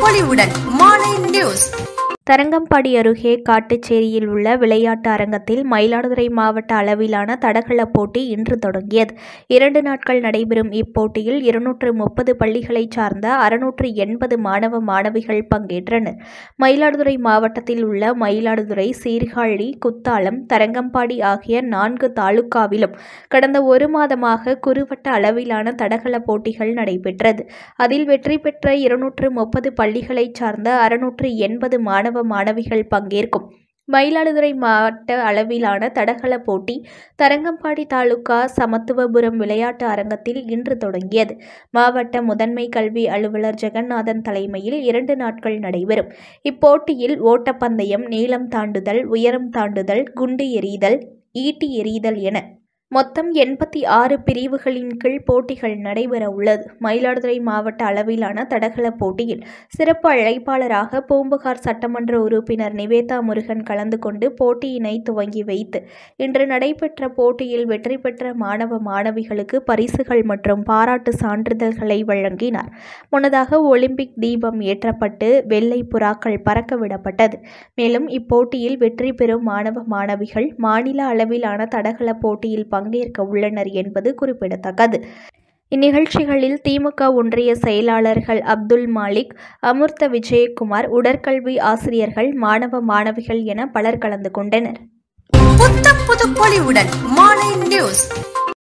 பொலிவுடன் மாலை நியூஸ். தரங்கம்பாடி அருகே காட்டுச்சேரியில் உள்ள விளையாட்டு அரங்கத்தில் மயிலாடுதுறை மாவட்ட அளவிலான தடகள போட்டி இன்று தொடங்கியது. 2 நாட்கள் நடைபெறும் இப்போட்டியில் 230 பள்ளிகளைச் சார்ந்த 680 மாணவ மாணவிகள் பங்கேற்றனர். மயிலாடுதுறை மாவட்டத்தில் உள்ள மயிலாடுதுறை, சீர்காழி, குத்தாலம், தரங்கம்பாடி ஆகிய 4 தாலுகாவிலும் கடந்த 1 மாதமாக குறுவட்ட அளவிலான தடகள போட்டிகள் நடைபெற்றது. அதில் வெற்றி பெற்ற 230 பள்ளிகளைச் சார்ந்த 680 மாணவ மாணவிகள் பங்கேற்கும் மயிலாடுதுறை மாவட்ட அளவிலான தடகள போட்டி தரங்கம்பாடி தாலுகா சமத்துவபுரம் விளையாட்டு அரங்கத்தில் இன்று தொடங்கியது. மாவட்ட முதன்மை கல்வி அலுவலர் ஜெகநாதன் தலைமையில் 2 நாட்கள் நடைபெறும் இப்போட்டியில் ஓட்டப்பந்தயம், நீளம் தாண்டுதல், உயரம் தாண்டுதல், குண்டு எறிதல், ஈட்டி எறிதல் என மொத்தம் 86 பிரிவுகளின் கீழ் போட்டிகள் நடைபெற உள்ளது. மயிலாடுதுறை மாவட்ட அளவிலான தடகள போட்டியில் சிறப்பு அழைப்பாளராக பூம்புகார் சட்டமன்ற உறுப்பினர் நிவேதா முருகன் கலந்து கொண்டு போட்டியினை துவங்கி வைத்து இன்று நடைபெற்ற போட்டியில் வெற்றி பெற்ற மாணவ மாணவிகளுக்கு பரிசுகள் மற்றும் பாராட்டு சான்றிதழ்களை வழங்கினார். முன்னதாக ஒலிம்பிக் தீபம் ஏற்றப்பட்டு வெள்ளை புறாக்கள் பறக்க விடப்பட்டது. மேலும் இப்போட்டியில் வெற்றி பெறும் மாணவ மாணவிகள் மாநில அளவிலான தடகள போட்டியில் பங்கேற்க உள்ளனர் என்பது குறிப்பிடத்தக்கது. இந்நிகழ்ச்சிகளில் திமுக ஒன்றிய செயலாளர்கள் அப்துல் மாலிக், அமிர்த விஜயகுமார், உடற்கல்வி ஆசிரியர்கள், மாணவ மாணவிகள் என பலர் கலந்து கொண்டனர். புத்த புது பொலிவுடன் மாலை நியூஸ்.